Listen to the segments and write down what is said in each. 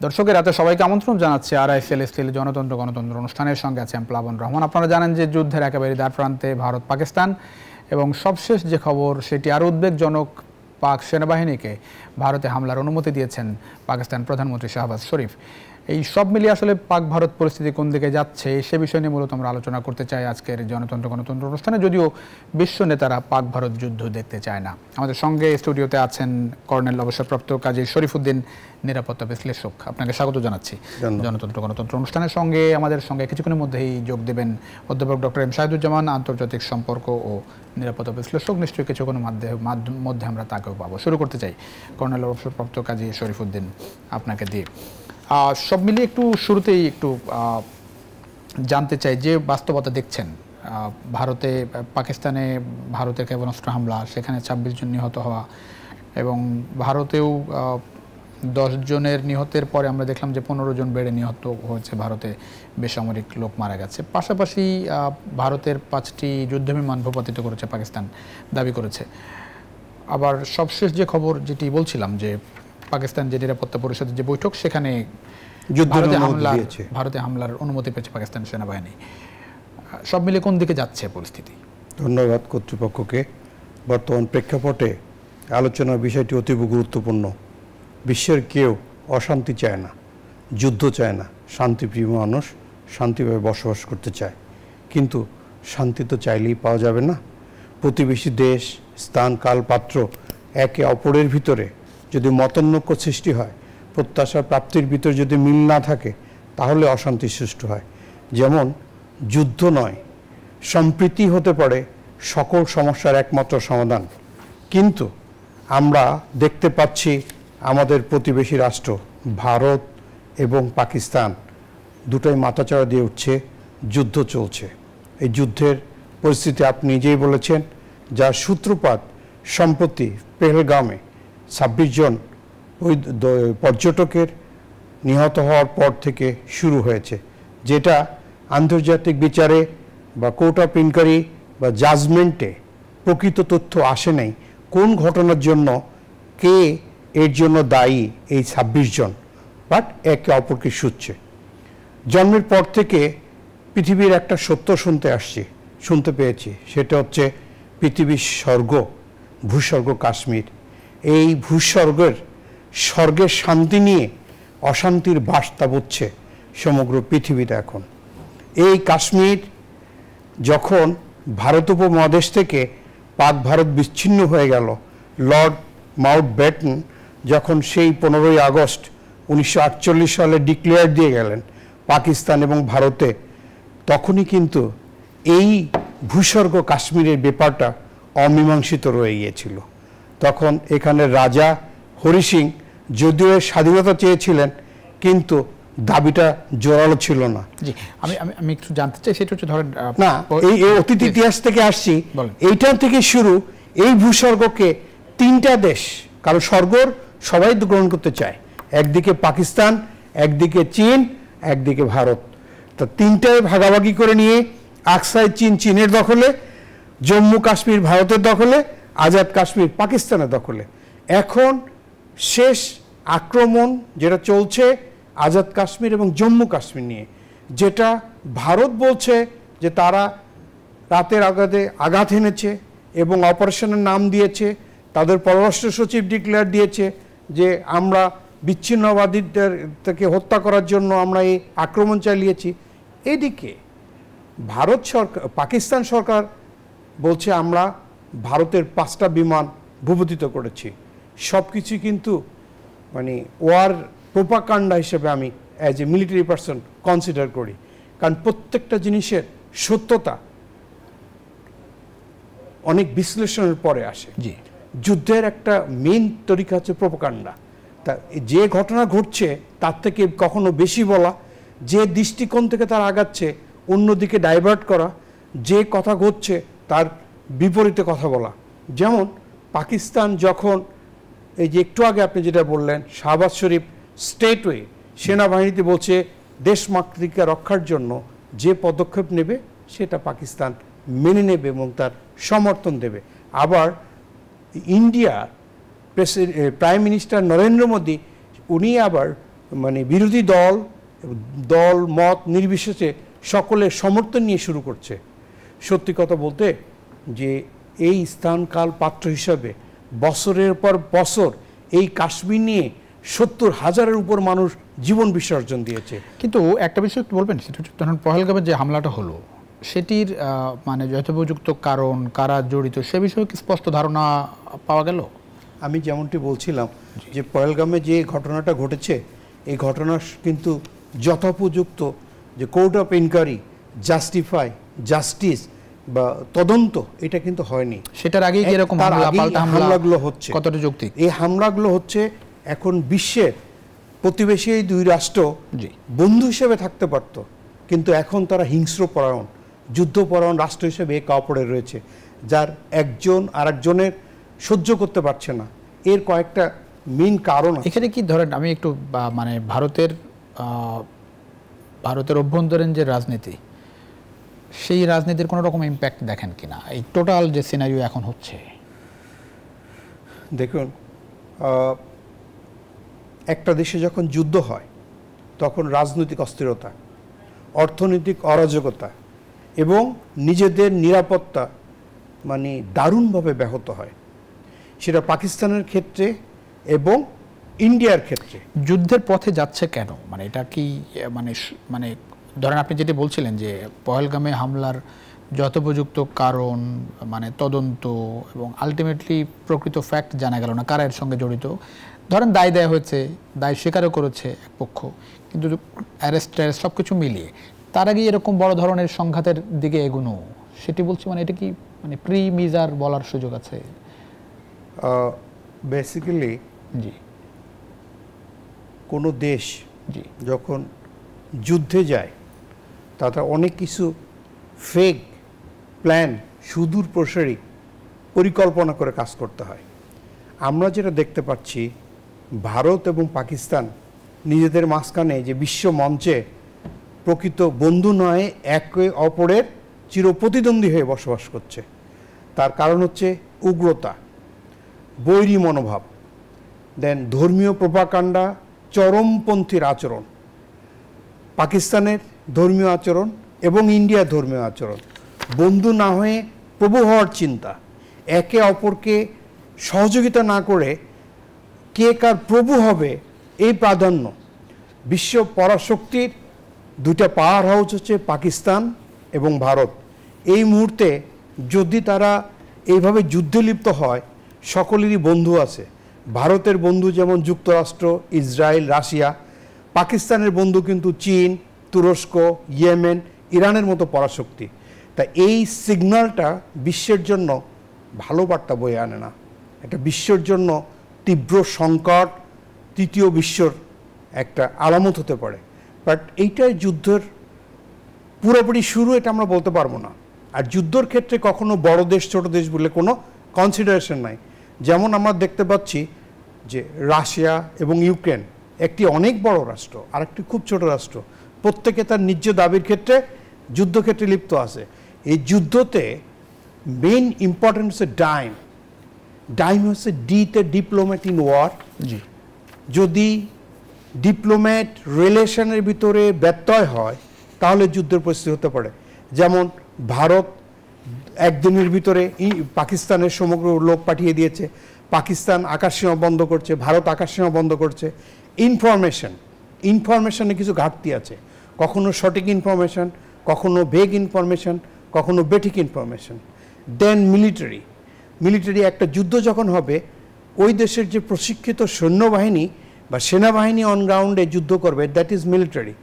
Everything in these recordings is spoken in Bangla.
দর্শকের রাতে সবাইকে আমন্ত্রণ জানাচ্ছি RISL জনতন্ত্র গণতন্ত্র অনুষ্ঠানের সঙ্গে আছে আমি প্লাবন রহমান। আপনারা জানেন যে যুদ্ধের একেবারে দ্বার প্রান্তে ভারত পাকিস্তান, এবং সবশেষ যে খবর সেটি আরও উদ্বেগজনক। পাক সেনাবাহিনীকে ভারতে হামলার অনুমতি দিয়েছেন পাকিস্তান প্রধানমন্ত্রী শাহবাজ শরীফ। এই সব মিলিয়ে আসলে পাক ভারত পরিস্থিতি কোন দিকে যাচ্ছে সে বিষয় নিয়ে মূলত আমরা আলোচনা করতে চাই আজকের জনতন্ত্র গণতন্ত্র অনুষ্ঠানে, যদিও বিশ্ব নেতারা পাক ভারত যুদ্ধ দেখতে চায় না। আমাদের সঙ্গে স্টুডিওতে আছেন কর্নেল অবসরপ্রাপ্ত কাজী শরীফুদ্দিন, নিরাপত্তা বিশ্লেষক। আপনাকে স্বাগত জানাচ্ছি জনতন্ত্র গণতন্ত্র অনুষ্ঠানের সঙ্গে। আমাদের সঙ্গে কিছুক্ষণের মধ্যেই যোগ দেবেন অধ্যাপক ডক্টর এম শাহিদুজ্জামান, আন্তর্জাতিক সম্পর্ক ও নিরাপত্তা বিশ্লেষক। নিশ্চয়ই কিছুক্ষণের মধ্যে আমরা তাকেও পাবো। শুরু করতে চাই কর্নেল অবসরপ্রাপ্ত কাজী শরীফুদ্দিন, আপনাকে দিয়ে সব মিলিয়ে একটু শুরুতেই একটু জানতে চাই যে বাস্তবতা দেখছেন ভারতে, পাকিস্তানে ভারতের ক্ষেপণাস্ত্র হামলা, সেখানে 26 জন নিহত হওয়া, এবং ভারতেও 10 জনের নিহতের পরে আমরা দেখলাম যে 15 জন বেড়ে নিহত হয়েছে, ভারতে বেসামরিক লোক মারা গেছে। পাশাপাশি ভারতের 5টি যুদ্ধবিমান ভূপাতিত করেছে পাকিস্তান, দাবি করেছে। আবার সবশেষ যে খবর যেটি বলছিলাম যে পাকিস্তান যে নিরাপত্তা পরিষদের যে বৈঠক, সেখানে ভারতে হামলার অনুমতি পেয়েছে পাকিস্তান সেনাবাহিনী। সব মিলে কোন দিকে যাচ্ছে পরিস্থিতি? ধন্যবাদ কর্তৃপক্ষকে। বর্তমান প্রেক্ষাপটে আলোচনার বিষয়টি অতীব গুরুত্বপূর্ণ। বিশ্বের কেউ অশান্তি চায় না, যুদ্ধ চায় না। শান্তিপ্রিয় মানুষ শান্তিভাবে বসবাস করতে চায়, কিন্তু শান্তি তো চাইলেই পাওয়া যাবে না। প্রতিবেশী দেশ, স্থান, কাল, পাত্র একে অপরের ভিতরে যদি মতানৈক্য সৃষ্টি হয়, প্রত্যাশার প্রাপ্তির ভিতরে যদি মিল না থাকে, তাহলে অশান্তি সৃষ্টি হয়। যেমন যুদ্ধ নয়, সম্প্রীতি হতে পারে সকল সমস্যার একমাত্র সমাধান। কিন্তু আমরা দেখতে পাচ্ছি আমাদের প্রতিবেশী রাষ্ট্র ভারত এবং পাকিস্তান দুটোই মাথাচাড়া দিয়ে উঠছে, যুদ্ধ চলছে। এই যুদ্ধের পরিস্থিতি আপনি নিজেই বলেছেন, যার সূত্রপাত সম্প্রতি পেহেলগামে 26 জন ওই পর্যটকের নিহত হওয়ার পর থেকে শুরু হয়েছে, যেটা আন্তর্জাতিক বিচারে বা কোর্ট অফ ইনকোয়ারি বা জাজমেন্টে প্রকৃত তথ্য আসে নাই কোন ঘটনার জন্য, কে এর জন্য দায়ী। এই 26 জন বাট একে অপরকে শুচ্ছে। জন্মের পর থেকে পৃথিবীর একটা সত্য শুনতে পেয়েছি, সেটা হচ্ছে পৃথিবীর স্বর্গ, ভূস্বর্গ কাশ্মীর। এই স্বর্গের শান্তি নিয়ে অশান্তির বার্তা বুঝছে সমগ্র পৃথিবীতে এখন। এই কাশ্মীর যখন ভারত উপমহাদেশ থেকে পাক ভারত বিচ্ছিন্ন হয়ে গেল, লর্ড মাউন্টব্যাটেন যখন সেই 15ই আগস্ট 1948 সালে ডিক্লেয়ার দিয়ে গেলেন পাকিস্তান এবং ভারতে, তখনই কিন্তু এই ভূস্বর্গ কাশ্মীরের ব্যাপারটা অমীমাংসিত রয়ে গিয়েছিল। তখন এখানে রাজা হরি সিং যদিও স্বাধীনতা চেয়েছিলেন, কিন্তু দাবিটা জোরালো ছিল না। জি, আমি একটু জানতে চাই, সেটা হচ্ছে ধরেন না, এই অতীত ইতিহাস থেকে আসছি, এইটা থেকে শুরু। এই ভূস্বর্গকে 3টা দেশ, কারণ স্বর্গর সবাই গ্রহণ করতে চায়, একদিকে পাকিস্তান, একদিকে চীন, একদিকে ভারত। তা 3টায় ভাগাভাগি করে নিয়ে আকসাই চীনের দখলে, জম্মু কাশ্মীর ভারতের দখলে, আজাদ কাশ্মীর পাকিস্তানের দখলে। এখন শেষ আক্রমণ যেটা চলছে আজাদ কাশ্মীর এবং জম্মু কাশ্মীর নিয়ে, যেটা ভারত বলছে যে তারা রাতের আঘাত এনেছে এবং অপারেশনের নাম দিয়েছে। তাদের পররাষ্ট্র সচিব ডিক্লেয়ার দিয়েছে যে আমরা বিচ্ছিন্নবাদীদের থেকে হত্যা করার জন্য আমরা এই আক্রমণ চালিয়েছি। এদিকে পাকিস্তান সরকার বলছে আমরা ভারতের 5টা বিমান ভূপাতিত করেছি। সব কিছু কিন্তু মানে ওয়ার প্রোপাগান্ডা হিসেবে আমি as a military person consider করি, কারণ প্রত্যেকটা জিনিসের সত্যতা অনেক বিশ্লেষণের পরে আসে। জি, যুদ্ধের একটা মেইন তরিকা হচ্ছে প্রোপাগান্ডা। তা যে ঘটনা ঘটছে তার থেকে কখনো বেশি বলা, যে দৃষ্টিকোণ থেকে তার আগাচ্ছে অন্যদিকে ডাইভার্ট করা, যে কথা ঘটছে তার বিপরীতে কথা বলা। যেমন পাকিস্তান যখন এই যে একটু আগে আপনি যেটা বললেন, শাহবাজ শরীফ স্টেটওয়ে সেনাবাহিনীতে বলছে দেশমাতৃকা রক্ষার জন্য যে পদক্ষেপ নেবে সেটা পাকিস্তান মেনে নেবে এবং তার সমর্থন দেবে। আবার India prime minister Narendra Modi উনি আবার মানে বিরোধী দল দল মত নির্বিশেষে সকলের সমর্থন নিয়ে শুরু করছে। সত্যি কথা বলতে যে এই স্থান কাল পাত্র হিসাবে বছরের পর বছর এই কাশ্মীর নিয়ে ৭০,০০০-এর উপর মানুষ জীবন বিসর্জন দিয়েছে। কিন্তু একটা বিষয় একটু বলবেন, সেটা হচ্ছে ধরেন পহেলগামের যে হামলাটা হলো সেটির মানে যথোপযুক্ত কারণ, কারা জড়িত সে বিষয়ে কি স্পষ্ট ধারণা পাওয়া গেল? আমি যেমনটি বলছিলাম যে পহেলগামে যে ঘটনাটা ঘটেছে এই ঘটনা কিন্তু যথোপযুক্ত যে কোর্ট অফ ইনকোয়ারি, জাস্টিস বা তদন্ত এটা কিন্তু হয়নি। সেটার আগেই কি এরকম হামলাগুলো হচ্ছে? কতটা যৌক্তিক এই হামলাগুলো হচ্ছে এখন বিশ্বের প্রতিবেশী এই দুই রাষ্ট্র বন্ধু হিসেবে থাকতে পারত, কিন্তু এখন তারা হিংস্রপরায়ণ, যুদ্ধপরায়ণ রাষ্ট্র হিসেবে একে অপরে রয়েছে, যার একজন আরেকজনের সহ্য করতে পারছে না। এর কয়েকটা মেইন কারণ এখানে কি ধরেন আমি একটু মানে ভারতের অভ্যন্তরীণ যে রাজনীতি, সেই রাজনীতির কোনো রকম ইম্প্যাক্ট দেখেন কিনা এই টোটাল যে সিনারিও এখন হচ্ছে? দেখুন, একটা দেশে যখন যুদ্ধ হয় তখন রাজনৈতিক অস্থিরতা, অর্থনৈতিক অরাজকতা এবং নিজেদের নিরাপত্তা মানে দারুণভাবে ব্যাহত হয়। সেটা পাকিস্তানের ক্ষেত্রে এবং ইন্ডিয়ার ক্ষেত্রে। যুদ্ধের পথে যাচ্ছে কেন? মানে এটা কি মানে ধরেন আপনি যেটি বলছিলেন যে পহেলগামে হামলার যথোপযুক্ত কারণ, মানে তদন্ত এবং আলটিমেটলি প্রকৃত ফ্যাক্ট জানা গেল না কারা এর সঙ্গে জড়িত। ধরেন দায় দেয়া হয়েছে, দায় স্বীকারও করেছে এক পক্ষ, কিন্তু অ্যারেস্ট সব কিছু মিলিয়ে তার আগে এরকম বড় ধরনের সংঘাতের দিকে এগোনো, সেটি বলছি মানে এটা কি মানে প্রি মিজার বলার সুযোগ আছে? বেসিক্যালি জি, কোনো দেশ যখন যুদ্ধে যায় তাতে অনেক কিছু ফেক প্ল্যান, সুদূর প্রসারী পরিকল্পনা করে কাজ করতে হয়। আমরা যেটা দেখতে পাচ্ছি, ভারত এবং পাকিস্তান নিজেদের মাঝখানে যে বিশ্ব মঞ্চে প্রকৃত বন্ধু নয়, একে অপরের চিরপ্রতিদ্বন্দ্বী হয়ে বসবাস করছে। তার কারণ হচ্ছে উগ্রতা, বৈরী মনোভাব, দেন ধর্মীয় প্রোপাগান্ডা, চরমপন্থীর আচরণ, পাকিস্তানের ধর্মীয় আচরণ এবং ইন্ডিয়ার ধর্মীয় আচরণ, বন্ধু না হয়ে প্রভু হওয়ার চিন্তা, একে অপরকে সহযোগিতা না করে কে কার প্রভু হবে এই প্রাধান্য। বিশ্ব পরাশক্তির দুইটা পাওয়ার হাউস হচ্ছে পাকিস্তান এবং ভারত। এই মুহূর্তে যদি তারা এইভাবে যুদ্ধে লিপ্ত হয়, সকলেরই বন্ধু আছে। ভারতের বন্ধু যেমন যুক্তরাষ্ট্র, ইসরায়েল, রাশিয়া। পাকিস্তানের বন্ধু কিন্তু চীন, তুরস্ক, ইয়েমেন, ইরানের মতো পরাশক্তি। তা এই সিগন্যালটা বিশ্বের জন্য ভালো বার্তা বয়ে আনে না। এটা বিশ্বের জন্য তীব্র সংকট, তৃতীয় বিশ্বর একটা আলামত হতে পারে। বাট এইটাই যুদ্ধের পুরোপুরি শুরু, এটা আমরা বলতে পারবো না। আর যুদ্ধর ক্ষেত্রে কখনো বড় দেশ ছোট দেশ বলে কোনো কনসিডারেশন নাই। যেমন আমরা দেখতে পাচ্ছি যে রাশিয়া এবং ইউক্রেন, একটি অনেক বড় রাষ্ট্র আর একটি খুব ছোট রাষ্ট্র, প্রত্যেকে তার নিজ দাবির ক্ষেত্রে যুদ্ধক্ষেত্রে লিপ্ত আছে। এই যুদ্ধতে মেইন ইম্পর্টেন্ট হচ্ছে ডাইম হচ্ছে ডিতে ডিপ্লোম্যাট ইন ওয়ার। যদি ডিপ্লোম্যাট রিলেশনের ভিতরে ব্যত্যয় হয় তাহলে যুদ্ধের পরিস্থিতি হতে পারে। যেমন ভারত একদিনের ভিতরে পাকিস্তানের সমগ্র লোক পাঠিয়ে দিয়েছে, পাকিস্তান আকাশসীমা বন্ধ করছে, ভারত আকাশসীমা বন্ধ করছে। ইনফরমেশনে কিছু ঘাটতি আছে, কখনো সঠিক ইনফরমেশন, কখনো ভেগ ইনফরমেশন, কখনো বেঠিক ইনফরমেশন। দেন মিলিটারি একটা যুদ্ধ যখন হবে, ওই দেশের যে প্রশিক্ষিত সৈন্যবাহিনী বা সেনাবাহিনী অন গ্রাউন্ডে যুদ্ধ করবে, দ্যাট ইজ মিলিটারি।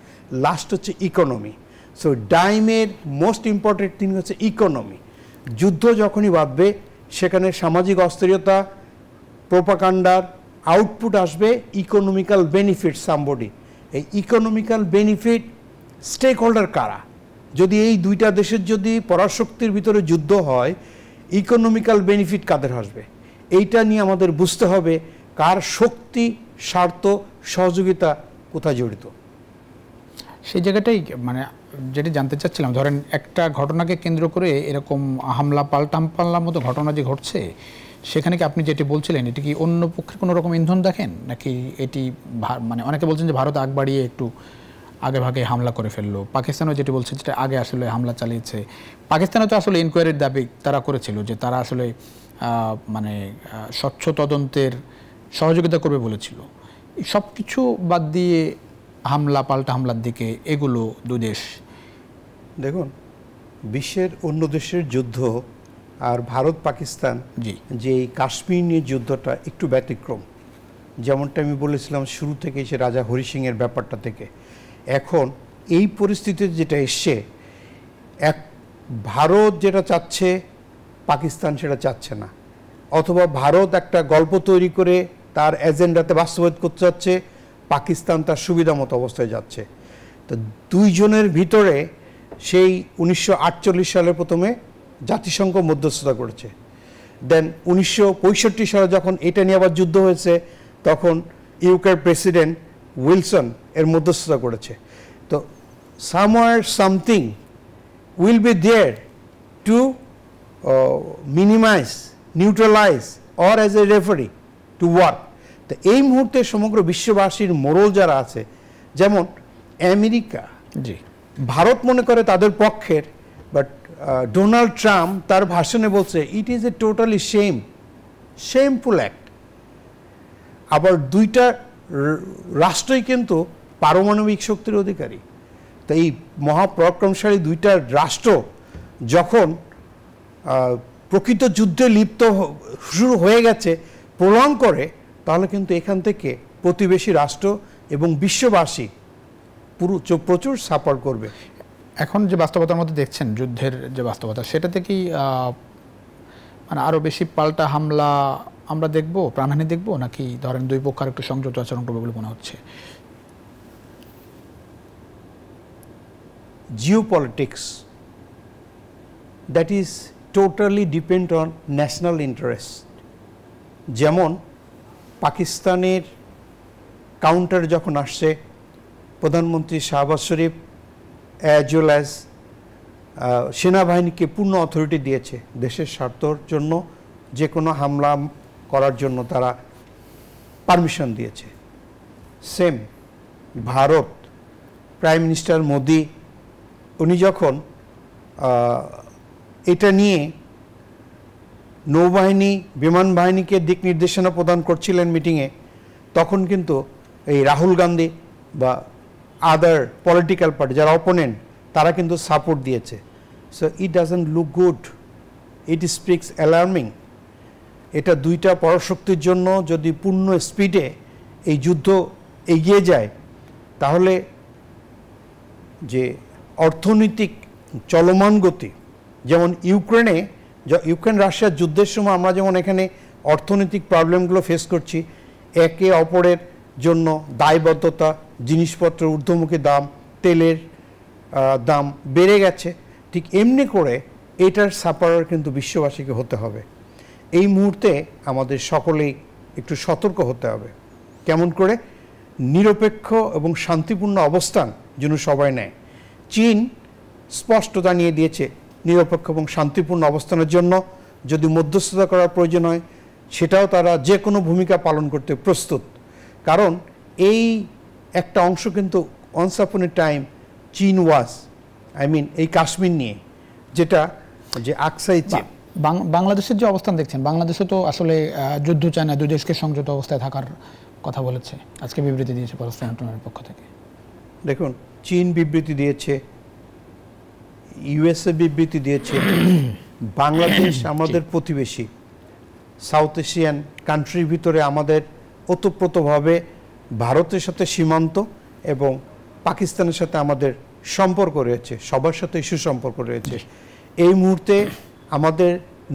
লাস্ট হচ্ছে ইকোনমি। সো ডাইমের মোস্ট ইম্পর্টেন্ট থিং হচ্ছে ইকোনমি। যুদ্ধ যখনই বাঁধবে সেখানে সামাজিক অস্থিরতা, প্রোপাগান্ডার আউটপুট আসবে ইকোনমিক্যাল বেনিফিট সামবডি। এই ইকোনমিক্যাল বেনিফিট স্টেক হোল্ডার কারা? যদি এই দুইটা দেশের যদি পরাশক্তির ভিতরে যুদ্ধ হয়, ইকোনমিক্যাল বেনিফিট কাদের আসবে? এইটা নিয়ে আমাদের বুঝতে হবে কার শক্তি, স্বার্থ, সহযোগিতা কোথায় জড়িত। সেই জায়গাটাই মানে যেটি জানতে চাচ্ছিলাম, ধরেন একটা ঘটনাকে কেন্দ্র করে এরকম হামলা পাল্টার মতো ঘটনা যে ঘটছে, সেখানে কি আপনি যেটি বলছিলেন এটি কি অন্য পক্ষের কোনো রকম ইন্ধন দেখেন, নাকি এটি মানে অনেকে বলছেন যে ভারত আগ বাড়িয়ে একটু আগে ভাগে হামলা করে ফেললো, পাকিস্তানও যেটি বলছে যেটা আগে আসলে হামলা চালিয়েছে, পাকিস্তানও তো আসলে ইনকোয়ারির দাবি তারা করেছিল যে তারা আসলে মানে স্বচ্ছ তদন্তের সহযোগিতা করবে বলেছিল। সব কিছু বাদ দিয়ে হামলা পাল্টা হামলার দিকে এগুলো দুদেশ। দেখুন, বিশ্বের অন্য দেশের যুদ্ধ আর ভারত পাকিস্তান যে এই কাশ্মীর নিয়ে যুদ্ধটা একটু ব্যতিক্রম। যেমনটা আমি বলেছিলাম শুরু থেকে সে রাজা হরি সিংয়ের ব্যাপারটা থেকে এখন এই পরিস্থিতিতে যেটা এসছে, এক ভারত যেটা চাচ্ছে পাকিস্তান সেটা চাচ্ছে না, অথবা ভারত একটা গল্প তৈরি করে তার এজেন্ডাতে বাস্তবায়িত করতে যাচ্ছে, পাকিস্তান তার সুবিধা মতো অবস্থায় যাচ্ছে। তো দুইজনের ভিতরে সেই 1948 সালে প্রথমে জাতিসংঘ মধ্যস্থতা করেছে, দেন 1965 সালে যখন এটা নিয়ে আবার যুদ্ধ হয়েছে তখন ইউকের প্রেসিডেন্ট উইলসন এর মধ্যস্থতা করেছে। তো somewhere something will be there to minimize, neutralize or as a referee to work. তো এই মুহূর্তে সমগ্র বিশ্ববাসীর মোড়ল যারা আছে, যেমন আমেরিকা, ভারত মনে করে তাদের পক্ষের, বাট ডোনাল্ড ট্রাম্প তার ভাষণে বলছে it is a totally shameful act. আবার দুইটা রাষ্ট্রই কিন্তু পারমাণবিক শক্তির অধিকারী। তো এই মহাপরাক্রমশালী দুইটা রাষ্ট্র যখন প্রকৃত যুদ্ধে লিপ্ত শুরু হয়ে গেছে প্রলং করে, তাহলে কিন্তু এখান থেকে প্রতিবেশী রাষ্ট্র এবং বিশ্ববাসী প্রচুর সাফার করবে। এখন যে বাস্তবতার মধ্যে দেখছেন যুদ্ধের যে বাস্তবতা, সেটাতে কি মানে আরও বেশি পাল্টা হামলা আমরা দেখব, প্রাণহানি দেখব, নাকি ধরেন দুই পক্ষ একটু সংযত আচরণ করবে বলে মনে হচ্ছে? Geopolitics that is totally depend on national interest. যেমন পাকিস্তানের কাউন্টার যখন আসছে, প্রধানমন্ত্রী শাহবাজ শরীফ অ্যাজ ওয়েল অ্যাজ সেনাবাহিনীকে পূর্ণ অথরিটি দিয়েছে দেশের স্বার্থর জন্য যে কোনো হামলা করার জন্য তারা পারমিশন দিয়েছে। Same Bharat, prime minister Modi উনি যখন এটা নিয়ে নৌবাহিনী বিমান বাহিনীকে দিক নির্দেশনা প্রদান করছিলেন মিটিংয়ে, তখন কিন্তু এই রাহুল গান্ধী বা আদার পলিটিক্যাল পার্টি যারা অপোনেন্ট তারা কিন্তু সাপোর্ট দিয়েছে। So it doesn't look good, it speaks alarming. এটা দুইটা পরাশক্তির জন্য যদি পূর্ণ স্পিডে এই যুদ্ধ এগিয়ে যায়, তাহলে যে অর্থনৈতিক চলমান গতি, যেমন ইউক্রেন রাশিয়ার যুদ্ধের সময় আমরা যেমন এখানে অর্থনৈতিক প্রবলেমগুলো ফেস করছি, একে অপরের জন্য দায়বদ্ধতা, জিনিসপত্রের ঊর্ধ্বমুখী দাম, তেলের দাম বেড়ে গেছে, ঠিক এমনি করে এটার সাফারার কিন্তু বিশ্ববাসীকে হতে হবে। এই মুহূর্তে আমাদের সকলেই একটু সতর্ক হতে হবে, কেমন করে নিরপেক্ষ এবং শান্তিপূর্ণ অবস্থান যেন সবাই নেয়। চীন স্পষ্ট জানিয়ে দিয়েছে নিরপেক্ষ এবং শান্তিপূর্ণ অবস্থানের জন্য যদি মধ্যস্থতা করার প্রয়োজন হয় সেটাও তারা যে কোনো ভূমিকা পালন করতে প্রস্তুত। কারণ এই একটা অংশ কিন্তু ওয়ান্স আপন এ টাইম চীন ওয়াজ, এই কাশ্মীর নিয়ে যেটা যে আকসাই চীন। বাংলাদেশের যে অবস্থান দেখছেন, বাংলাদেশে তো আসলে যুদ্ধ চায় না, দুই দেশকে সংযত অবস্থায় থাকার কথা বলেছে, আজকে বিবৃতি দিয়েছে পররাষ্ট্র মন্ত্রণালয়ের পক্ষ থেকে। দেখুন, চীন বিবৃতি দিয়েছে, ইউএসএ বিবৃতি দিয়েছে, বাংলাদেশ আমাদের প্রতিবেশী সাউথ এশিয়ান কান্ট্রির ভিতরে আমাদের ওতপ্রোতভাবে ভারতের সাথে সীমান্ত এবং পাকিস্তানের সাথে আমাদের সম্পর্ক রয়েছে, সবার সাথে সুসম্পর্ক রয়েছে। এই মুহূর্তে আমাদের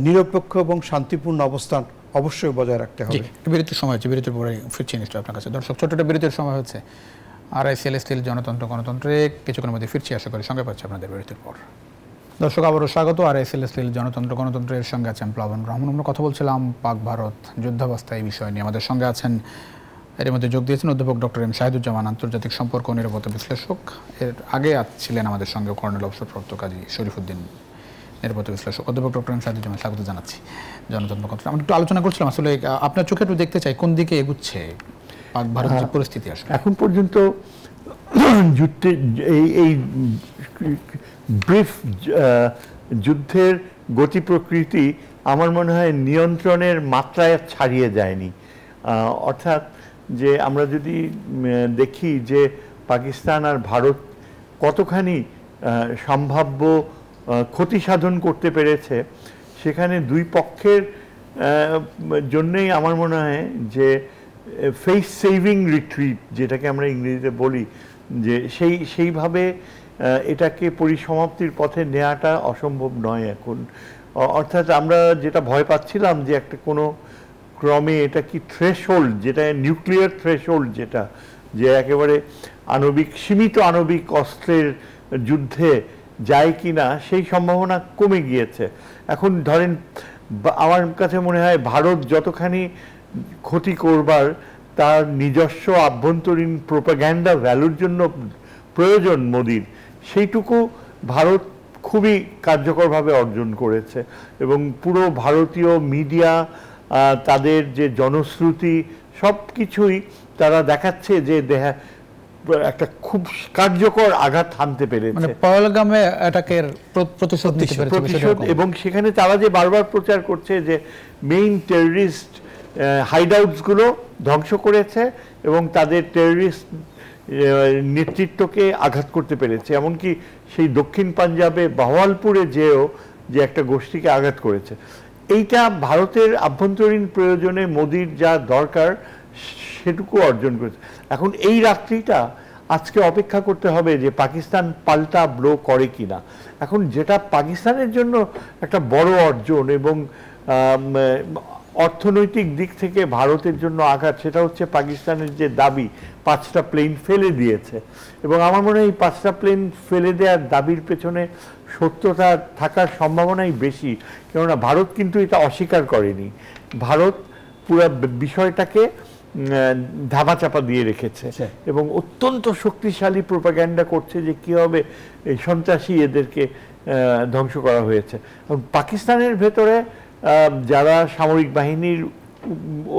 নিরপেক্ষ এবং শান্তিপূর্ণ অবস্থান অবশ্যই বজায় রাখতে হবে। বিরতির সময় হচ্ছে, বিরতির পরে ফিরছি নিশ্চয় আপনার কাছে। দর্শক, ছোট একটা বিরতির সময় হচ্ছে। আরআই সেলেস্টিয়াল জনতন্ত্র গণতন্ত্রে কিছুক্ষণের মধ্যে ফিরছি, আশা করি সঙ্গে পাচ্ছি আপনাদের বিরতির পর। দর্শক, আবারও স্বাগত। আরআই সেলেস্টিয়াল জনতন্ত্র গণতন্ত্রের সঙ্গে আছেন প্লাবন রহমান। আমরা কথা বলছিলাম পাক ভারত যুদ্ধাবস্থা এই বিষয় নিয়ে। আমাদের সঙ্গে আছেন, এর মধ্যে যোগ দিয়েছেন অধ্যাপক ডক্টর এম শাহিদুজ্জামান, আন্তর্জাতিক সম্পর্ক ও নিরাপত্তা বিশ্লেষক। এর আগে ছিলেন আমাদের সঙ্গে কর্নেল অবসরপ্রাপ্ত কাজী শরীফুদ্দিন নিরাপত্তা বিশ্লেষক অধ্যাপক ডক্টর এম সাইদুজ্জামান, স্বাগত জানাচ্ছি জনতন্ত্র কথা। আমরা একটু আলোচনা করছিলাম আসলে আপনার চোখে একটু দেখতে চাই কোন দিকে এগুচ্ছে পাক ভারত যে পরিস্থিতি আসলে এখন পর্যন্ত যুদ্ধে এই ব্রিফ যুদ্ধের গতি প্রকৃতি আমার মনে হয় নিয়ন্ত্রণের মাত্রায় ছাড়িয়ে যায়নি। অর্থাৎ যে আমরা যদি দেখি যে পাকিস্তান আর ভারত কতখানি সম্ভাব্য ক্ষতি সাধন করতে পেরেছে, সেখানে দুই পক্ষের জন্যই আমার মনে হয় যে ফেস সেভিং রিট্রিট যেটাকে আমরা ইংরেজিতে বলি, যে সেইভাবে এটাকে পরিসমাপ্তির পথে নেওয়াটা অসম্ভব নয় এখন। অর্থাৎ আমরা যেটা ভয় পাচ্ছিলাম যে একটা কোনো ক্রমে এটা কি থ্রেশহোল্ড, যেটা নিউক্লিয়ার থ্রেশহোল্ড, যেটা যে একেবারে সীমিত আণবিক অস্ত্রের যুদ্ধে যায় কি না, সেই সম্ভাবনা কমে গিয়েছে। এখন ধরেন আমার কাছে মনে হয় ভারত যতখানি ক্ষতি করবার তার নিজস্ব আভ্যন্তরীণ প্রোপাগ্যান্ডা ভ্যালুর জন্য প্রয়োজন মোদির, সেইটুকু ভারত খুবই কার্যকরভাবে অর্জন করেছে। এবং পুরো ভারতীয় মিডিয়া তাদের যে জনশ্রুতি সব কিছুই তারা দেখাচ্ছে যে একটা খুব কার্যকর আঘাত হানতে পেরেছে, মানে পহেলগামে অ্যাটাকের প্রতিশোধ নিতে পেরেছে। এবং সেখানে তারা যে বারবার প্রচার করছে যে মেইন টেররিস্ট হাইডআউটসগুলো ধ্বংস করেছে এবং তাদের টেররিস্ট নেতৃত্বকে আঘাত করতে পেরেছে। এমনকি সেই দক্ষিণ পাঞ্জাবে বাহওয়ালপুরে যেও যে একটা গোষ্ঠীকে আঘাত করেছে। এইটা ভারতের আভ্যন্তরীণ প্রয়োজনে মোদির যা দরকার সেটুকু অর্জন করেছে। এখন এই রাত্রিটা আজকে অপেক্ষা করতে হবে যে পাকিস্তান পাল্টা ব্লো করে কিনা। এখন যেটা পাকিস্তানের জন্য একটা বড় অর্জন এবং অর্থনৈতিক দিক থেকে ভারতের জন্য আঘাত, সেটা হচ্ছে পাকিস্তানের যে দাবি 5টা প্লেন ফেলে দিয়েছে। এবং আমার মনে হয় এই 5টা প্লেন ফেলে দেওয়ার দাবির পেছনে সত্যতা থাকার সম্ভাবনাই বেশি, কেননা ভারত কিন্তু এটা অস্বীকার করেনি। ভারত পুরো বিষয়টাকে ধামাচাপা দিয়ে রেখেছে এবং অত্যন্ত শক্তিশালী প্রোপাগ্যান্ডা করছে যে কী হবে এই সন্ত্রাসী এদেরকে ধ্বংস করা হয়েছে। এবং পাকিস্তানের ভেতরে যারা সামরিক বাহিনীর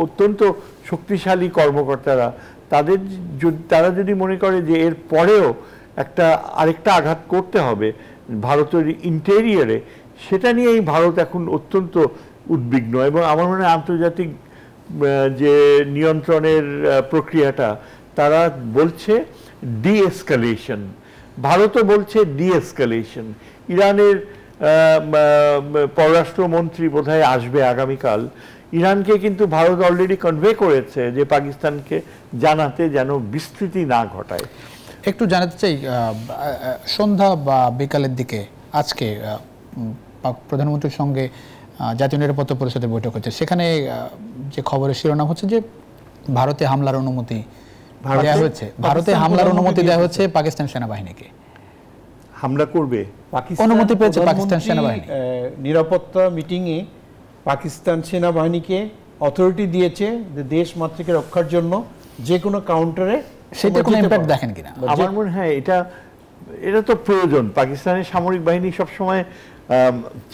অত্যন্ত শক্তিশালী কর্মকর্তারা, তারা যদি মনে করে যে এর পরেও আরেকটা আঘাত করতে হবে ভারতের ইন্টেরিয়রে, সেটা নিয়েই ভারত এখন অত্যন্ত উদ্বিগ্ন। এবং আমার মনে হয় আন্তর্জাতিক যে নিয়ন্ত্রণের প্রক্রিয়াটা, তারা বলছে ডিএসকালেশন, ভারতও বলছে ডিএসকালেশন। ইরানের পররাষ্ট্রমন্ত্রী বোধহয় আসবে আগামীকাল। ইরানকে কিন্তু ভারত অলরেডি কনভে করেছে যে পাকিস্তানকে জানাতে যেন বিস্তৃতি না ঘটায়। একটু জানাতে চাই, সন্ধ্যা বা বিকালের দিকে আজকে প্রধানমন্ত্রীর সঙ্গে জাতীয় নিরাপত্তা পরিষদের বৈঠক হচ্ছে, সেখানে যে খবরের শিরোনাম হচ্ছে যে ভারতে হামলার অনুমতি দেওয়া হয়েছে, ভারতে হামলার অনুমতি দেওয়া হচ্ছে পাকিস্তান সেনাবাহিনীকে। হামলা করবে অনুমতি পেয়েছে পাকিস্তান সেনাবাহিনী। নিরাপত্তা মিটিংয়ে পাকিস্তান সেনাবাহিনীকে অথরিটি দিয়েছে যে দেশ মাতৃকে রক্ষার জন্য যে কোনো কাউন্টারে। সেটা কোনো ইমপ্যাক্ট দেখেন কিনা? আমার মনে হয় এটা তো প্রয়োজন। পাকিস্তানের সামরিক বাহিনী সবসময়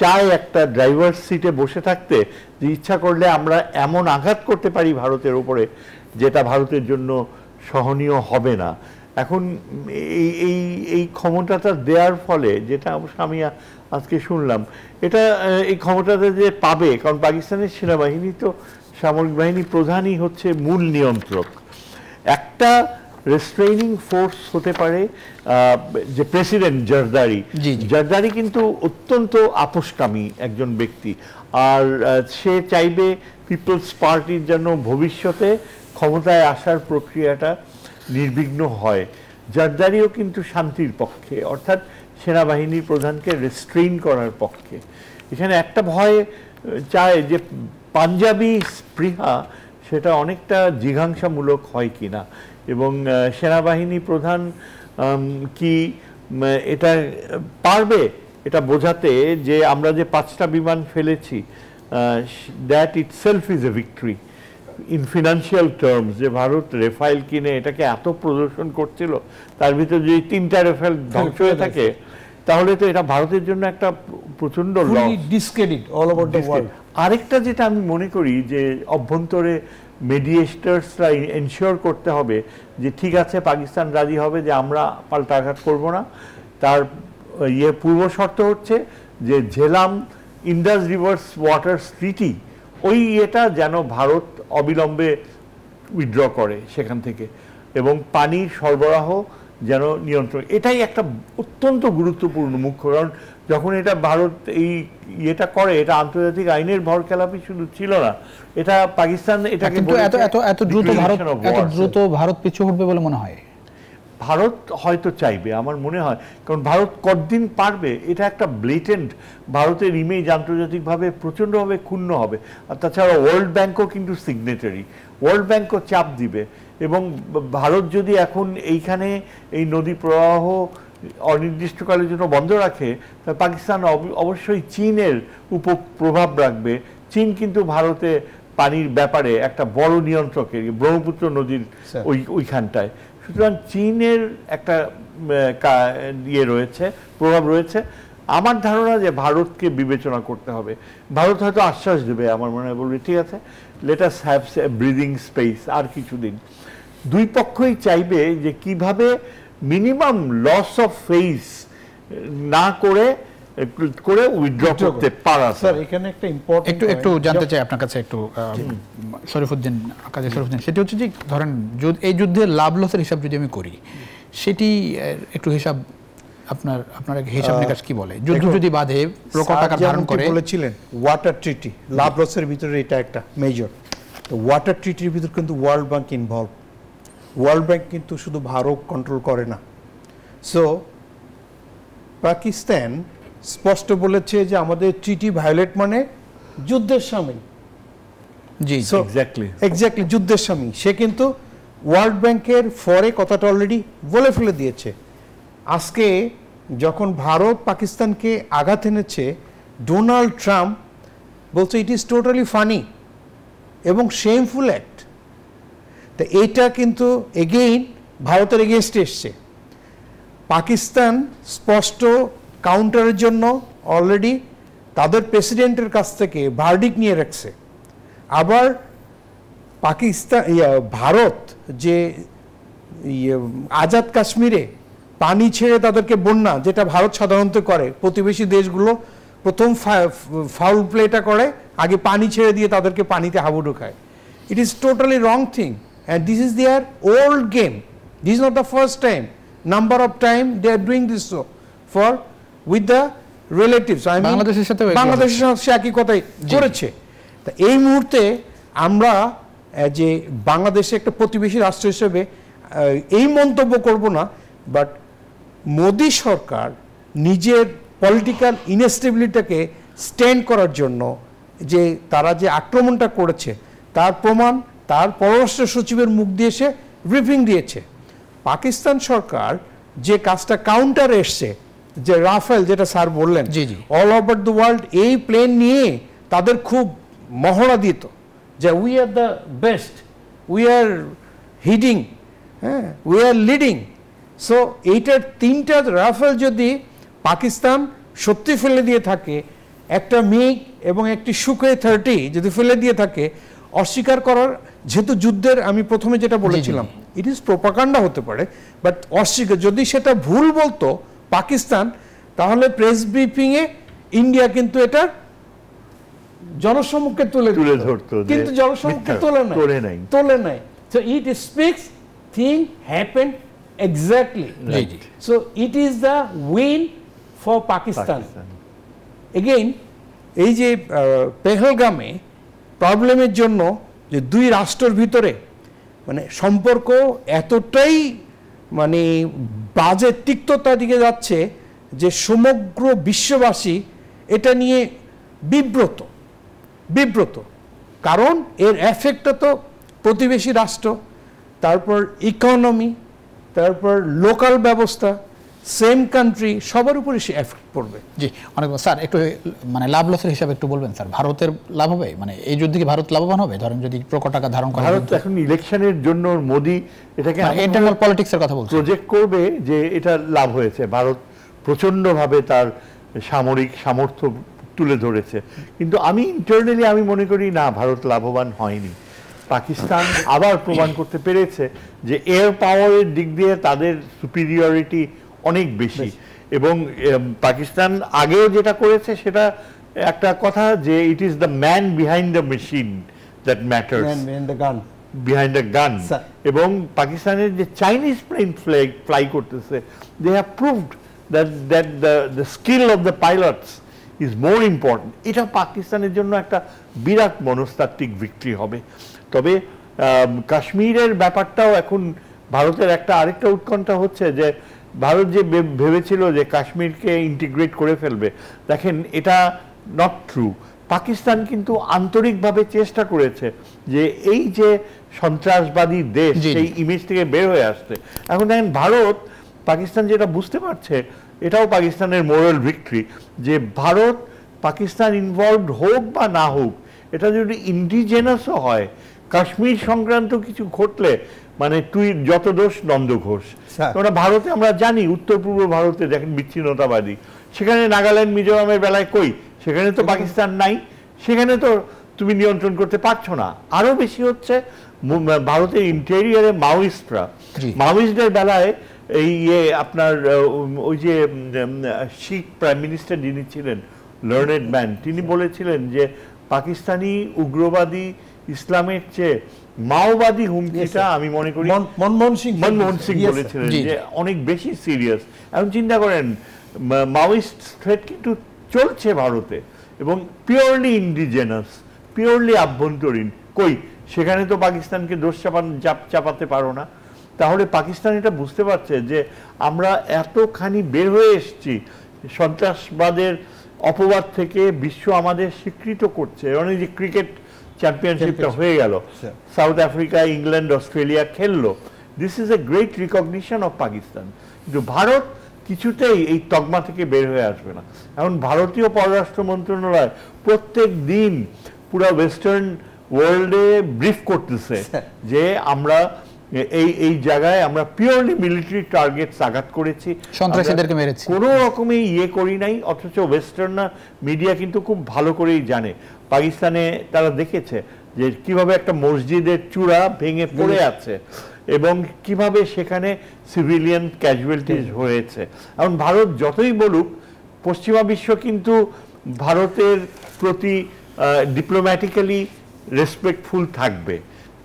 চায় একটা ড্রাইভার সিটে বসে থাকতে, যে ইচ্ছা করলে আমরা এমন আঘাত করতে পারি ভারতের উপরে যেটা ভারতের জন্য সহনীয় হবে না। এখন এই ক্ষমতাটা দেওয়ার ফলে, যেটা অবশ্য আমি আজকে শুনলাম, এই ক্ষমতাটা যে পাবে, কারণ পাকিস্তানের সেনাবাহিনী তো সামরিক বাহিনী প্রধানই হচ্ছে মূল নিয়ন্ত্রক। একটা রেস্ট্রেইনিং ফোর্স হতে পারে যে প্রেসিডেন্ট জারদারি কিন্তু অত্যন্ত আপোষকামী একজন ব্যক্তি, আর সে চাইবে পিপলস পার্টির জন্য ভবিষ্যতে ক্ষমতায় আসার প্রক্রিয়াটা নির্বিঘ্ন হয়। জারদারিও কিন্তু শান্তির পক্ষে, অর্থাৎ সেনাবাহিনীর প্রধানকে রেস্ট্রেইন করার পক্ষে। এখানে একটা ভয় চায় যে পাঞ্জাবি স্পৃহা সেটা অনেকটা জিঘাংসামূলক হয় কিনা, এবং সেনাবাহিনী প্রধান কি এটা পারবে এটা বোঝাতে যে আমরা যে 5টা বিমান ফেলেছি, that itself is a victory in financial terms. যে ভারত রেফাইল কিনে এটাকে এত প্রদর্শন করছিল, তার ভিতরে যদি 3টা রেফাইল ধ্বংস হয়ে থাকে তাহলে তো এটা ভারতের জন্য একটা প্রচন্ড loss, discredit all over the world. আরেকটা যেটা আমি মনে করি যে অভ্যন্তরে মিডিয়েটার্সরা এনশিওর করতে হবে যে ঠিক আছে পাকিস্তান রাজি হবে যে আমরা পাল্টাঘাত করব না, তার পূর্ব শর্ত হচ্ছে যে ঝেলাম ইন্ডাস রিভার্স ওয়াটার্স ট্রিটি ওই এটা যেন ভারত অবিলম্বে উইথড্র করে সেখান থেকে, এবং পানির সরবরাহ যেন নিয়ন্ত্রণ, এটাই একটা অত্যন্ত গুরুত্বপূর্ণ মুখ্য। কারণ যখন এটা ভারত এই ইয়েটা করে, এটা আন্তর্জাতিক আইনের ভর খেলাপি শুধু ছিল না, এটা পাকিস্তান এটাকে এত দ্রুত ভারত পিছু হটবে বলে মনে হয়? ভারত হয়তো চাইবে, আমার মনে হয়, কারণ ভারত কতদিন পারবে, এটা একটা ব্লেটেন্ট ভারতের ইমেজ আন্তর্জাতিকভাবে প্রচণ্ডভাবে ক্ষুণ্ণ হবে। আর তাছাড়া ওয়ার্ল্ড ব্যাংকও কিন্তু সিগনেটারি, ওয়ার্ল্ড ব্যাংকও চাপ দিবে, এবং ভারত যদি এখন এইখানে এই নদী প্রবাহ অনির্দিষ্টকালের জন্য বন্ধ রাখে, তা পাকিস্তান অবশ্যই চীনের উপর প্রভাব রাখবে। চীন কিন্তু ভারতে পানির ব্যাপারে একটা বড় নিয়ন্ত্রকের, ব্রহ্মপুত্র নদীর ওইখানটায়, সুতরাং চীনের একটা ইয়ে রয়েছে, প্রভাব রয়েছে। আমার ধারণা যে ভারতকে বিবেচনা করতে হবে। ভারত হয়তো আশ্বাস দেবে, আমার মনে হয় বলবে ঠিক আছে, let us have breathing space আর কিছুদিন। দুই পক্ষই চাইবে যে কিভাবে মিনিমাম লস অফ ফেস না করে উইথড্র করতে পারা। স্যার এখানে একটা ইম্পর্টেন্ট একটু জানতে চাই আপনার কাছে একটু শরীফুদ্দিন, কাজী শরীফুদ্দিন, সেটি হচ্ছে যে ধরেন এই যুদ্ধের লাভ লসের হিসাব যদি আমি করি, সেটি একটু হিসাব আপনার হিসাব নিকাশ কি বলে? যুদ্ধ যদি বাধে প্রকট আকার ধারণ করে, বলেছিলেন ওয়াটার ট্রিটি লাভ লসের ভিতরে এটা একটা মেজর। তো ওয়াটার ট্রিটির ভিতরে কিন্তু world bank involve. World bank কিন্তু শুধু ভারত কন্ট্রোল করে না। সো পাকিস্তান স্পষ্ট বলেছে যে আমাদের ট্রিটি ভায়োলেট মানে যুদ্ধের সামিল। জি এক্স্যাক্টলি যুদ্ধের সামিল। সে কিন্তু ওয়ার্ল্ড ব্যাংকের ফরে কথাটা অলরেডি বলে ফেলে দিয়েছে। আজকে যখন ভারত পাকিস্তানকে আঘাত এনেছে, ডোনাল্ড ট্রাম্প বলছে ইট ইজ টোটালি ফানি এবং শেমফুল অ্যাক্ট। তো এইটা কিন্তু এগেইন ভারতের এগেনস্টে এসছে। পাকিস্তান স্পষ্ট কাউন্টারের জন্য অলরেডি তাদের প্রেসিডেন্টের কাছ থেকে ভার্ডিক্ট নিয়ে রাখছে। আবার পাকিস্তান ভারত যে আজাদ কাশ্মীরে পানি ছেড়ে তাদেরকে বন্যা, যেটা ভারত সাধারণত করে, প্রতিবেশী দেশগুলো প্রথম ফাউল প্লেটা করে, আগে পানি ছেড়ে দিয়ে তাদেরকে পানিতে হাবু ঢোকায়। It is totally wrong thing and this is their old game. This is not the first time, number of time they are doing this for with the relatives. বাংলাদেশের সাথে একই কথাই করেছে। তা এই মুহূর্তে আমরা যে বাংলাদেশে একটা প্রতিবেশী রাষ্ট্র হিসেবে এই মন্তব্য করব না, বাট মোদি সরকার নিজের পলিটিক্যাল ইনস্টেবিলিটিকে স্ট্যান্ড করার জন্য যে তারা যে আক্রমণটা করেছে তার প্রমাণ তার পররাষ্ট্র সচিবের মুখ দিয়ে সে ব্রিফিং দিয়েছে। পাকিস্তান সরকার যে কাজটা কাউন্টার এসছে, যে রাফেল, যেটা স্যার বললেন, অল ওভার দ্য ওয়ার্ল্ড এই প্লেন নিয়ে তাদের খুব মহড়া দিত যে we are the best, we are hiding, হ্যাঁ, উই আর লিডিং। সো এইটার তিনটা রাফেল যদি পাকিস্তান সত্যি ফেলে দিয়ে থাকে, একটা মিগ এবং একটি সুখোই 30 যদি ফেলে দিয়ে থাকে, অস্বীকার করার, যেহেতু যুদ্ধের আমি প্রথমে যেটা বলেছিলাম ইট ইজ প্রোপাগান্ডা হতে পারে, বাট অস্বীকার যদি সেটা ভুল বলতো পাকিস্তান, তাহলে প্রেস ব্রিফিংয়ে ইন্ডিয়া কিন্তু এটা জনসম্মুখে তুলে ধরতো, কিন্তু জনসম্মুখে তোলে নাই। So it speaks thing happen exactly right. So it is the win for Pakistan. Again, এই যে পেহেলগামে প্রবলেমের জন্য যে দুই রাষ্ট্রের ভিতরে মানে সম্পর্ক এতটাই মানে বাজে তিক্ততার দিকে যাচ্ছে যে সমগ্র বিশ্ববাসী এটা নিয়ে বিব্রত। কারণ এর এফেক্টটা তো প্রতিবেশী রাষ্ট্র, তারপর ইকোনমি, তারপর লোকাল ব্যবস্থা, সেম কান্ট্রি, সবার উপরে সে এফেক্ট পড়বে। জি, অনেক স্যার একটু মানে লাভ লসের হিসাবে একটু বলবেন স্যার। ভারতের লাভ হবে, মানে এই যুদ্ধে কি ভারত লাভবান হবে? ধরেন যদি প্রকট টাকা ধারণ করে, ভারত এখন ইলেকশনের জন্য মোদি এটাকে ইন্টারনাল পলিটিক্সের কথা বলছে, প্রজেক্ট করবে যে এটা লাভ হয়েছে, ভারত প্রচণ্ডভাবে তার সামরিক সামর্থ্য তুলে ধরেছে। কিন্তু আমি ইন্টারনালি আমি মনে করি না, ভারত লাভবান হয়নি। পাকিস্তান আবার প্রমাণ করতে পেরেছে যে এয়ার পাওয়ারের দিক দিয়ে তাদের সুপিরিয়রিটি অনেক বেশি। এবং পাকিস্তান আগেও যেটা করেছে সেটা একটা কথা যে it is the man behind the machine that matters, behind the gun. এবং পাকিস্তানের যে চাইনিজ প্লেন ফ্লাই করতেছে, they have proved that the skill of the pilots is more important. এটা পাকিস্তানের জন্য একটা বিরাট মনস্তাত্ত্বিক ভিক্টরি হবে। তবে কাশ্মীরের ব্যাপারটাও এখন ভারতের একটা আরেকটা উৎকণ্ঠা হচ্ছে যে ভারত যে ভেবেছিল যে কাশ্মীরকে ইন্টিগ্রেট করে ফেলবে, দেখেন এটা নট ট্রু। পাকিস্তান কিন্তু আন্তরিকভাবে চেষ্টা করেছে যে এই যে সন্ত্রাসবাদী দেশ সেই ইমেজ থেকে বের হয়ে আসছে। এখন দেখেন ভারত পাকিস্তান যেটা বুঝতে পারছে, এটাও পাকিস্তানের মোরাল ভিক্টরি, যে ভারত পাকিস্তান ইনভলভড হোক বা না হোক, এটা যদি ইন্ডিজেনাসও হয়, কাশ্মীর সংক্রান্ত কিছু ঘটলে মানে তুই যত দোষ নন্দ ঘোষ। ওরা ভারতে আমরা জানি, উত্তর পূর্ব ভারতে দেখেন বিচ্ছিন্নতাবাদী, সেখানে নাগাল্যান্ড মিজোরামের বেলায় কই, সেখানে তো পাকিস্তান নাই, সেখানে তো তুমি নিয়ন্ত্রণ করতে পারছো না। আরো বেশি হচ্ছে ভারতের ইন্টেরিয়ারে মাওয়িস্টদের বেলায় এই আপনার ওই যে শিখ প্রাইম মিনিস্টার যিনি ছিলেন, লার্নেড ম্যান, তিনি বলেছিলেন যে পাকিস্তানি উগ্রবাদী ইসলামের চেয়ে মাওবাদী হুমকিটা আমি মনে করি মনমোহন সিং বলেছিলেন যে অনেক বেশি সিরিয়াস। এখন চিন্তা করেন মাওয়িস্ট থ্রেট কিন্তু চলছে ভারতে, এবং পিওরলি ইন্ডিজেনাস, পিওরলি আভ্যন্তরীণ। কই সেখানে তো পাকিস্তানকে দোষ চাপাতে পারো না। তাহলে পাকিস্তান এটা বুঝতে পারছে যে আমরা এতখানি বের হয়ে এসেছি সন্ত্রাসবাদের অপবাদ থেকে, বিশ্ব আমাদের স্বীকৃত করছে। অনেক যে ক্রিকেট চ্যাম্পিয়নশিপটা হয়ে গেল, সাউথ আফ্রিকা, ইংল্যান্ড, অস্ট্রেলিয়া খেললো, this is a great recognition of Pakistan. কিন্তু ভারত কিছুতেই এই তকমা থেকে বের হয়ে আসবে না। এখন ভারতীয় পররাষ্ট্র মন্ত্রণালয় প্রত্যেক দিন পুরো ওয়েস্টার্ন ওয়ার্ল্ডে ব্রিফ করতেছে যে আমরা এই জায়গায় আমরা পিওরলি মিলিটারি টার্গেটস আঘাত করেছি, সন্ত্রাসীদেরকে মেরেছি, কোনো রকমে ইয়ে করি নাই। অথচ ওয়েস্টার্ন মিডিয়া কিন্তু খুব ভালো করেই জানে, পাকিস্তানে তারা দেখেছে যে কিভাবে একটা মসজিদের চূড়া ভেঙে পড়ে আছে এবং কিভাবে সেখানে সিভিলিয়ান ক্যাজুয়ালিটিস হয়েছে। এখন ভারত যতই বলুক, পশ্চিমা বিশ্ব কিন্তু ভারতের প্রতি ডিপ্লোম্যাটিক্যালি রেসপেক্টফুল থাকবে,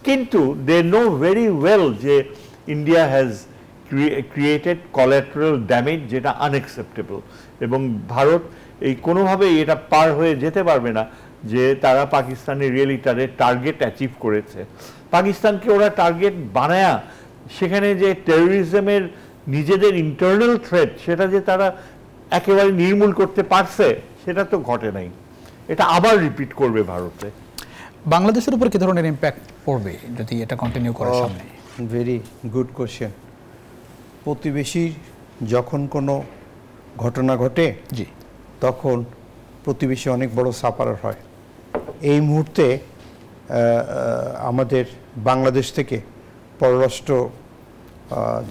কিন্তু দে নো ভেরি ওয়েল যে India has created collateral damage, যেটা আনএক্সেপ্টেবল। এবং ভারত এই কোনোভাবেই এটা পার হয়ে যেতে পারবে না যে তারা পাকিস্তানে রিয়েলি তাদের টার্গেট অ্যাচিভ করেছে। পাকিস্তানকে ওরা টার্গেট বানায়া সেখানে যে টেরোরিজমের নিজেদের ইন্টারনাল থ্রেট, সেটা যে তারা একেবারে নির্মূল করতে পারছে, সেটা তো ঘটে নাই। এটা আবার রিপিট করবে ভারতে। বাংলাদেশের উপর কি ধরনের ইম্প্যাক্ট পড়বে যদি এটা কন্টিনিউ করে সামনে? Very good question. প্রতিবেশীর যখন কোনো ঘটনা ঘটে, জি, তখন প্রতিবেশী অনেক বড় সাফারার হয়। এই মুহূর্তে আমাদের বাংলাদেশ থেকে পররাষ্ট্র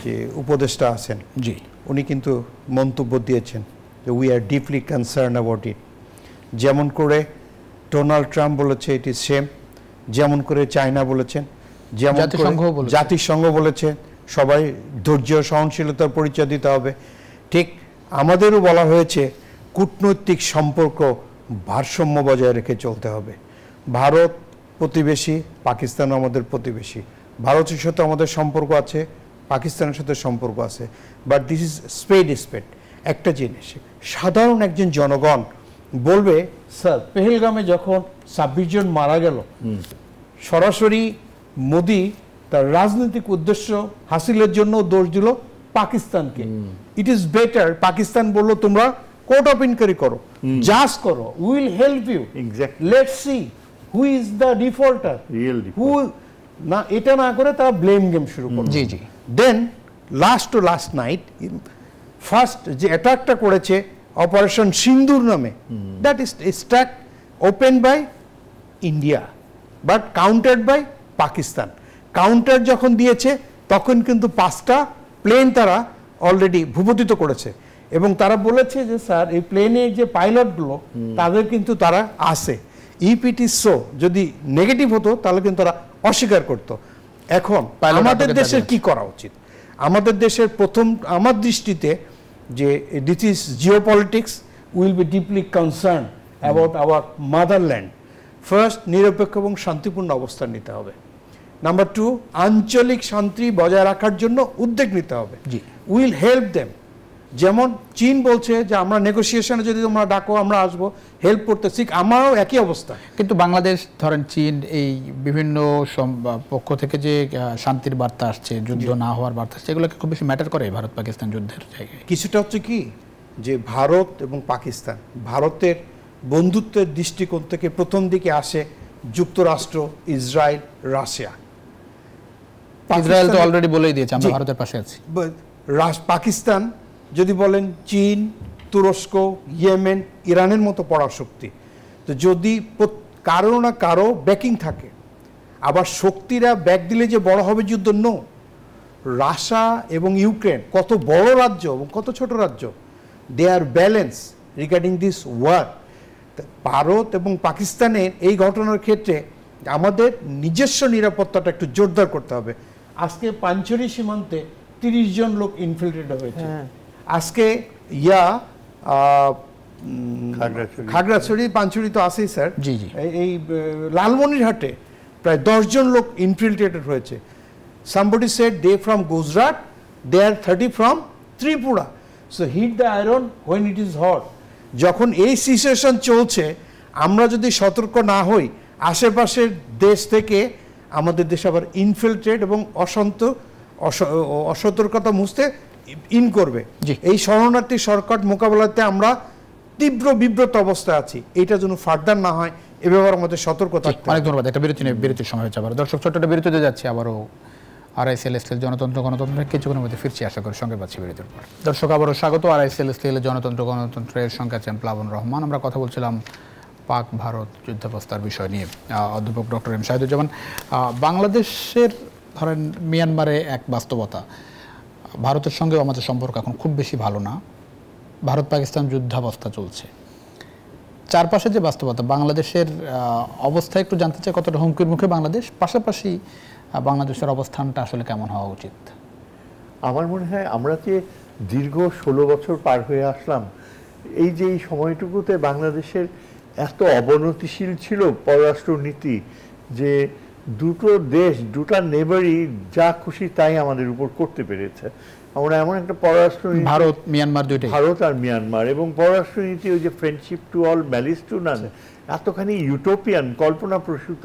যে উপদেষ্টা আছেন, জি, উনি কিন্তু মন্তব্য দিয়েছেন যে we are deeply concern about it. যেমন করে ডোনাল্ড ট্রাম্প বলেছে ইট ইজ সেম, যেমন করে চায়না বলেছেন, যেমন জাতিসংঘ বলেছে সবাই ধৈর্য সহনশীলতার পরিচয় দিতে হবে। ঠিক আমাদেরও বলা হয়েছে কূটনৈতিক সম্পর্ক ভারসাম্য বজায় রেখে চলতে হবে। ভারত প্রতিবেশী, পাকিস্তান আমাদের প্রতিবেশী। ভারতের সাথে আমাদের সম্পর্ক আছে, পাকিস্তানের সাথে সম্পর্ক আছে, but this is spade spade. একটা জিনিস সাধারণ একজন জনগণ বলবে, স্যার পেহেলগামে যখন 26 জন মারা গেল, সরাসরি মোদি তার রাজনৈতিক উদ্দেশ্য হাসিলের জন্য দোষ দিল পাকিস্তানকে। ইট ইজ বেটার, পাকিস্তান বলল তোমরা কোর্ট অফ ইনকোয়ারি করো, জাজ করো, will help you, let's see who is the defaulter, who না, এটা না করে তারা ব্লেম গেম শুরু করলো। জি জি। দেন লাস্ট নাইট ফার্স্ট যে অ্যাটাকটা করেছে অপারেশন সিন্দুর নামে, that is attack open by India but countered by Pakistan. Counter যখন দিয়েছে তখন কিন্তু 5টা প্লেন তারা অলরেডি ভূপতিত করেছে এবং তারা বলেছে যে স্যার এই প্লেনের যে পাইলটগুলো তাদের কিন্তু তারা আছে, ইফ ইট ইজ সো, যদি নেগেটিভ হতো তাহলে কিন্তু তারা অস্বীকার করত। এখন আমাদের দেশের কি করা উচিত? আমাদের দেশের প্রথম আমার দৃষ্টিতে যে this is geopolitics, will be deeply concern about our motherland. First, নিরপেক্ষ এবং শান্তিপূর্ণ অবস্থান নিতে হবে। নাম্বার 2, আঞ্চলিক শান্তি বজায় রাখার জন্য উদ্যোগ নিতে হবে। Will help them. যেমন চীন বলছে যে আমরা নেগোসিয়েশনে যদি তোমরা ডাকো আমরা আসবো, হেল্প করতে শিখ, আমারও একই অবস্থা। কিন্তু বাংলাদেশ ধরেন চীন এই বিভিন্ন পক্ষ থেকে যে শান্তির বার্তা আসছে, যুদ্ধ না হওয়ার বার্তা আসছে, এগুলোকে খুব বেশি ম্যাটার করে ভারত পাকিস্তান যুদ্ধের জায়গায়? কিছুটা হচ্ছে কি যে ভারত এবং পাকিস্তান, ভারতের বন্ধুত্বের দৃষ্টিকোণ থেকে প্রথম দিকে আসে যুক্তরাষ্ট্র, ইসরায়েল, রাশিয়া। ইসরায়েল তো অলরেডি বলেই দিয়েছে আমরা ভারতের পাশে আছি। পাকিস্তান যদি বলেন চীন, তুরস্ক, ইয়েমেন, ইরানের মতো পরাশক্তি। তো যদি কারো না কারো ব্যাকিং থাকে, আবার শক্তিরা ব্যাক দিলে যে বড় হবে যুদ্ধ, নো। রাশিয়া এবং ইউক্রেন কত বড় রাজ্য এবং কত ছোট রাজ্য, they are balance regarding this war. Bharat এবং পাকিস্তানের এই ঘটনার ক্ষেত্রে আমাদের নিজস্ব নিরাপত্তাটা একটু জোরদার করতে হবে। আজকে পাঞ্চরি সীমান্তে 30 জন লোক ইনফিল্ট্রেট হয়েছে। আজকে খাগড়াছড়ি, পাঞ্চুরি তো আছেই স্যার, এই লালমনিরহাটে প্রায় 10 জন লোক ইনফিল্ট্রেটেড হয়েছে। somebody said they from Gujarat, they are 30 from Tripura. So heat the iron when it is hot. যখন এই সিচুয়েশন চলছে, আমরা যদি সতর্ক না হই, আশেপাশের দেশ থেকে আমাদের দেশে আবার ইনফিল্ট্রেট এবং অসতর্কতা মুছতে ইন করবে। এই শরণার্থী সংকট মোকাবেলাতে আমরা তীব্র বিব্রত অবস্থায় আছি, এটা যেন ফার্দার না হয় এ ব্যাপারে আমাদের সতর্ক থাকতে হবে। অনেক ধন্যবাদ। একটা বিরতির সময় হচ্ছে আবার। দর্শক, ছোট্ট একটা বিরতিতে যাচ্ছি, আবারও আরআইএসএল গণতন্ত্রের কিছুক্ষণের মধ্যে ফিরছি, আশা করি সঙ্গে পাচ্ছি বিরতির পর। দর্শক, আবারও স্বাগত। আরআইএসএল গণতন্ত্রের সঙ্গে আছেন প্লাবন রহমান। আমরা কথা বলছিলাম পাক ভারত যুদ্ধাবস্থার বিষয় নিয়ে। অধ্যাপক ডক্টর এম শাহিদুজ্জামান, বাংলাদেশের ধরেন মিয়ানমারে এক বাস্তবতা, ভারতের সঙ্গেও আমাদের সম্পর্ক এখন খুব বেশি ভালো না, ভারত পাকিস্তান যুদ্ধাবস্থা চলছে। চারপাশে যে বাস্তবতা, বাংলাদেশের অবস্থা একটু জানতে চাই, কতটা হুমকির মুখে বাংলাদেশ, পাশাপাশি বাংলাদেশের অবস্থানটা আসলে কেমন হওয়া উচিত? আমার মনে হয় আমরা যে দীর্ঘ 16 বছর পার হয়ে আসলাম, এই যে এই সময়টুকুতে বাংলাদেশের এত অবনতিশীল ছিল পররাষ্ট্র নীতি যে দুটো দেশ, দুটা নেবারই যা খুশি তাই আমাদের উপর করতে পেরেছে। আমরা এমন একটা পররাষ্ট্র নীতি, ভারত মিয়ানমার দুইটাই, ভারত আর মিয়ানমার, এবং পররাষ্ট্র নীতি ওই যে friendship to all malice two নান, এতখানি ইউটোপিয়ান, কল্পনাপ্রসূত,